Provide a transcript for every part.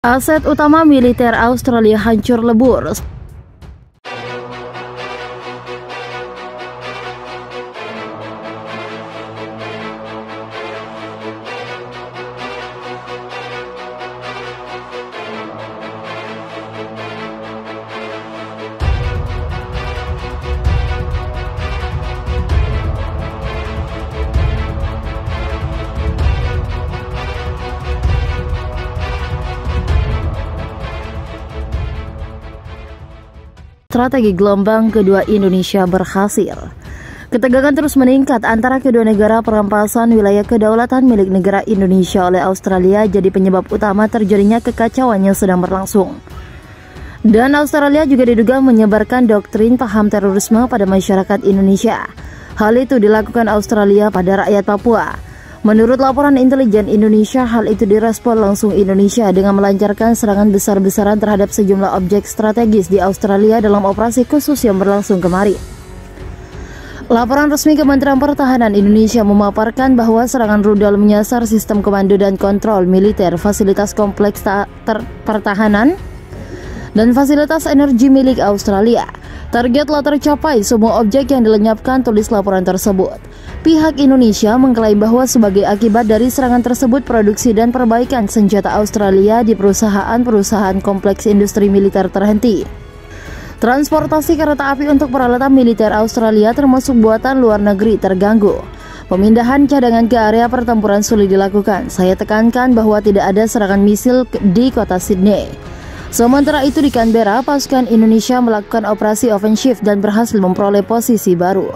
Aset utama militer Australia hancur lebur. Strategi gelombang kedua Indonesia berhasil. Ketegangan terus meningkat antara kedua negara. Perampasan wilayah kedaulatan milik negara Indonesia oleh Australia jadi penyebab utama terjadinya kekacauan yang sedang berlangsung. Dan Australia juga diduga menyebarkan doktrin paham terorisme pada masyarakat Indonesia. Hal itu dilakukan Australia pada rakyat Papua. Menurut laporan intelijen Indonesia, hal itu direspon langsung Indonesia dengan melancarkan serangan besar-besaran terhadap sejumlah objek strategis di Australia dalam operasi khusus yang berlangsung kemarin. Laporan resmi Kementerian Pertahanan Indonesia memaparkan bahwa serangan rudal menyasar sistem komando dan kontrol militer, fasilitas kompleks pertahanan, dan fasilitas energi milik Australia. Target telah tercapai, semua objek yang dilenyapkan, tulis laporan tersebut. Pihak Indonesia mengklaim bahwa sebagai akibat dari serangan tersebut, produksi dan perbaikan senjata Australia di perusahaan-perusahaan kompleks industri militer terhenti. Transportasi kereta api untuk peralatan militer Australia termasuk buatan luar negeri terganggu. Pemindahan cadangan ke area pertempuran sulit dilakukan. Saya tekankan bahwa tidak ada serangan misil di kota Sydney. Sementara itu di Canberra, pasukan Indonesia melakukan operasi offensive dan berhasil memperoleh posisi baru.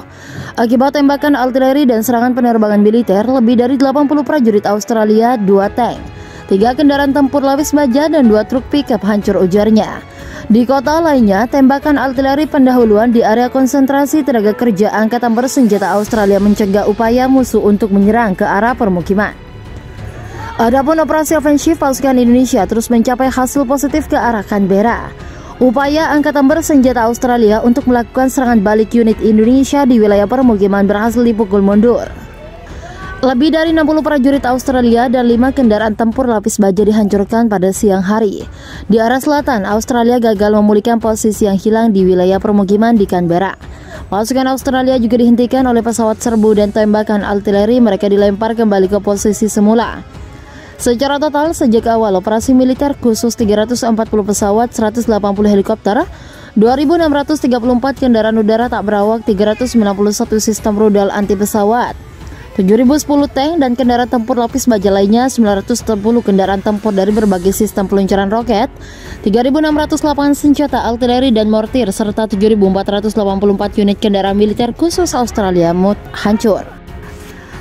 Akibat tembakan artileri dan serangan penerbangan militer, lebih dari 80 prajurit Australia, 2 tank, 3 kendaraan tempur lapis baja, dan 2 truk pickup hancur, ujarnya. Di kota lainnya, tembakan artileri pendahuluan di area konsentrasi tenaga kerja Angkatan Bersenjata Australia mencegah upaya musuh untuk menyerang ke arah permukiman. Adapun operasi ofensif pasukan Indonesia terus mencapai hasil positif ke arah Canberra. Upaya Angkatan Bersenjata Australia untuk melakukan serangan balik unit Indonesia di wilayah permukiman berhasil dipukul mundur. Lebih dari 60 prajurit Australia dan 5 kendaraan tempur lapis baja dihancurkan pada siang hari. Di arah selatan, Australia gagal memulihkan posisi yang hilang di wilayah permukiman di Canberra. Pasukan Australia juga dihentikan oleh pesawat serbu dan tembakan artileri, mereka dilempar kembali ke posisi semula. Secara total, sejak awal operasi militer khusus 340 pesawat, 180 helikopter, 2.634 kendaraan udara tak berawak, 391 sistem rudal anti pesawat, 7.010 tank dan kendaraan tempur lapis baja lainnya, 910 kendaraan tempur dari berbagai sistem peluncuran roket, 3.608 senjata artileri dan mortir, serta 7.484 unit kendaraan militer khusus Australia hancur.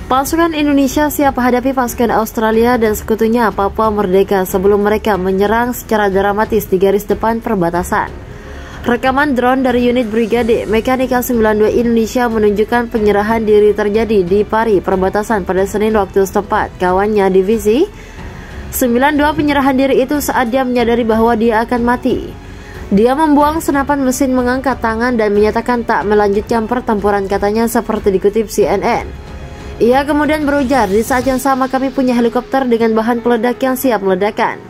Pasukan Indonesia siap menghadapi pasukan Australia dan sekutunya Papua Merdeka sebelum mereka menyerang secara dramatis di garis depan perbatasan. Rekaman drone dari unit Brigade Mekanika 92 Indonesia menunjukkan penyerahan diri terjadi di Pari perbatasan pada Senin waktu setempat. Kawannya divisi 92 penyerahan diri itu saat dia menyadari bahwa dia akan mati. Dia membuang senapan mesin, mengangkat tangan dan menyatakan tak melanjutkan pertempuran, katanya seperti dikutip CNN. Ia kemudian berujar, di saat yang sama kami punya helikopter dengan bahan peledak yang siap meledakan.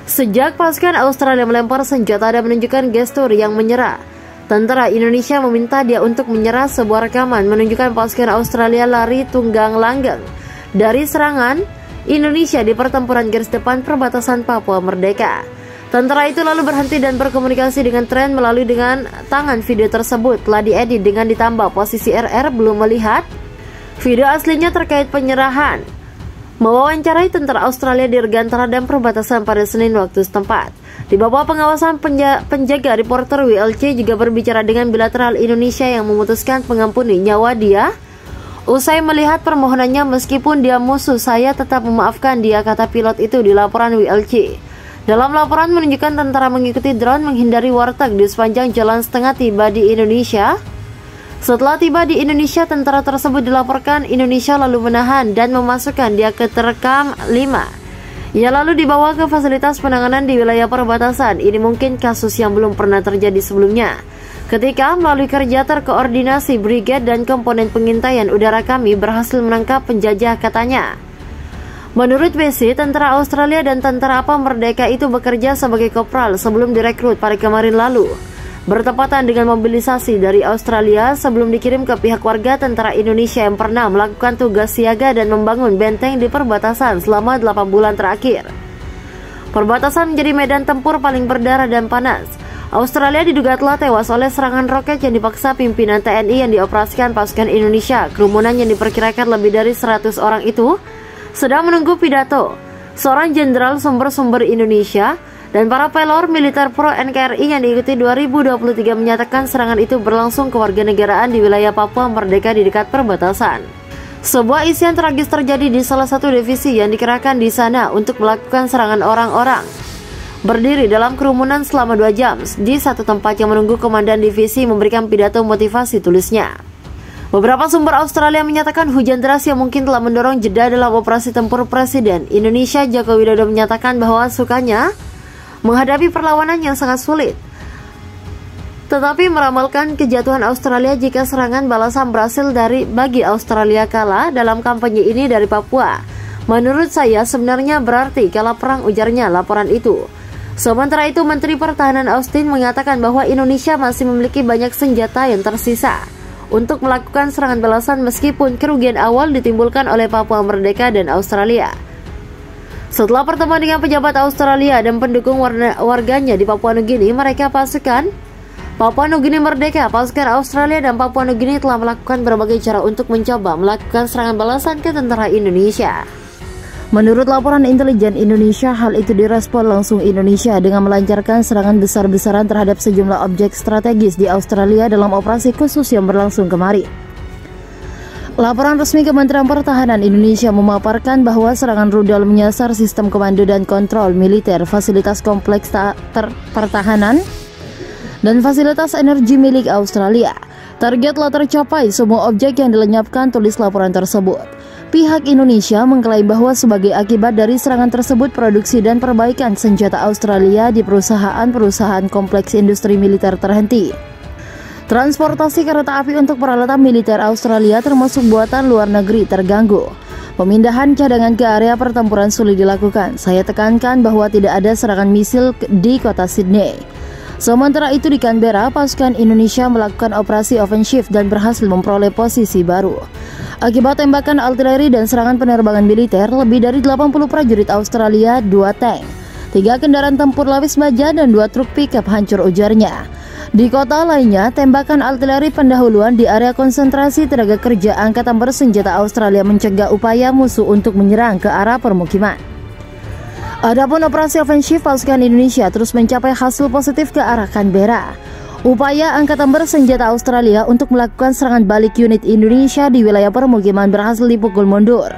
Sejak pasukan Australia melempar senjata dan menunjukkan gestur yang menyerah, tentara Indonesia meminta dia untuk menyerah. Sebuah rekaman menunjukkan pasukan Australia lari tunggang langgeng dari serangan Indonesia di pertempuran garis depan perbatasan Papua Merdeka. Tentara itu lalu berhenti dan berkomunikasi dengan tren melalui dengan tangan. Video tersebut telah diedit dengan ditambah posisi RR belum melihat video aslinya terkait penyerahan. Mewawancarai tentara Australia di Regantara dan perbatasan pada Senin waktu setempat. Di bawah pengawasan penjaga, reporter WLC juga berbicara dengan bilateral Indonesia yang memutuskan mengampuni nyawa dia. Usai melihat permohonannya, meskipun dia musuh, saya tetap memaafkan dia, kata pilot itu di laporan WLC. Dalam laporan menunjukkan tentara mengikuti drone menghindari warteg di sepanjang jalan setengah tiba di Indonesia. Setelah tiba di Indonesia, tentara tersebut dilaporkan Indonesia lalu menahan dan memasukkan dia ke terekam 5. Ia lalu dibawa ke fasilitas penanganan di wilayah perbatasan. Ini mungkin kasus yang belum pernah terjadi sebelumnya. Ketika melalui kerja terkoordinasi brigade dan komponen pengintaian udara kami berhasil menangkap penjajah, katanya. Menurut BC, tentara Australia dan tentara merdeka itu bekerja sebagai kopral sebelum direkrut pada kemarin lalu. Bertepatan dengan mobilisasi dari Australia sebelum dikirim ke pihak warga tentara Indonesia yang pernah melakukan tugas siaga dan membangun benteng di perbatasan selama 8 bulan terakhir. Perbatasan menjadi medan tempur paling berdarah dan panas. Australia diduga telah tewas oleh serangan roket yang dipaksa pimpinan TNI yang dioperasikan pasukan Indonesia. Kerumunan yang diperkirakan lebih dari 100 orang itu sedang menunggu pidato seorang jenderal sumber-sumber Indonesia dan para pelor militer pro NKRI yang diikuti 2023 menyatakan serangan itu berlangsung kewarganegaraan di wilayah Papua Merdeka di dekat perbatasan. Sebuah isian tragis terjadi di salah satu divisi yang dikerahkan di sana untuk melakukan serangan orang-orang. Berdiri dalam kerumunan selama 2 jam di satu tempat yang menunggu komandan divisi memberikan pidato motivasi, tulisnya. Beberapa sumber Australia menyatakan hujan deras yang mungkin telah mendorong jeda dalam operasi tempur Presiden Indonesia Joko Widodo menyatakan bahwa sukanya menghadapi perlawanan yang sangat sulit, tetapi meramalkan kejatuhan Australia jika serangan balasan berhasil bagi Australia kalah dalam kampanye ini dari Papua. Menurut saya sebenarnya berarti kalah perang, ujarnya laporan itu. Sementara itu, Menteri Pertahanan Austin mengatakan bahwa Indonesia masih memiliki banyak senjata yang tersisa untuk melakukan serangan balasan meskipun kerugian awal ditimbulkan oleh Papua Merdeka dan Australia. Setelah pertemuan dengan pejabat Australia dan pendukung warganya di Papua Nugini, pasukan Papua Nugini Merdeka, pasukan Australia dan Papua Nugini telah melakukan berbagai cara untuk mencoba melakukan serangan balasan ke tentara Indonesia. Menurut laporan intelijen Indonesia, hal itu direspon langsung Indonesia dengan melancarkan serangan besar-besaran terhadap sejumlah objek strategis di Australia dalam operasi khusus yang berlangsung kemarin. Laporan resmi Kementerian Pertahanan Indonesia memaparkan bahwa serangan rudal menyasar sistem komando dan kontrol militer, fasilitas kompleks pertahanan, dan fasilitas energi milik Australia. Target telah tercapai semua objek yang dilenyapkan, tulis laporan tersebut. Pihak Indonesia mengklaim bahwa sebagai akibat dari serangan tersebut, produksi dan perbaikan senjata Australia di perusahaan-perusahaan kompleks industri militer terhenti. Transportasi kereta api untuk peralatan militer Australia termasuk buatan luar negeri terganggu. Pemindahan cadangan ke area pertempuran sulit dilakukan. Saya tekankan bahwa tidak ada serangan misil di kota Sydney. Sementara itu di Canberra, pasukan Indonesia melakukan operasi offensive dan berhasil memperoleh posisi baru. Akibat tembakan artileri dan serangan penerbangan militer, lebih dari 80 prajurit Australia, 2 tank, 3 kendaraan tempur lapis baja, dan 2 truk pickup hancur, ujarnya. Di kota lainnya, tembakan artileri pendahuluan di area konsentrasi tenaga kerja Angkatan Bersenjata Australia mencegah upaya musuh untuk menyerang ke arah permukiman. Adapun operasi ofensif pasukan Indonesia terus mencapai hasil positif ke arah Canberra. Upaya Angkatan Bersenjata Australia untuk melakukan serangan balik unit Indonesia di wilayah permukiman berhasil dipukul mundur.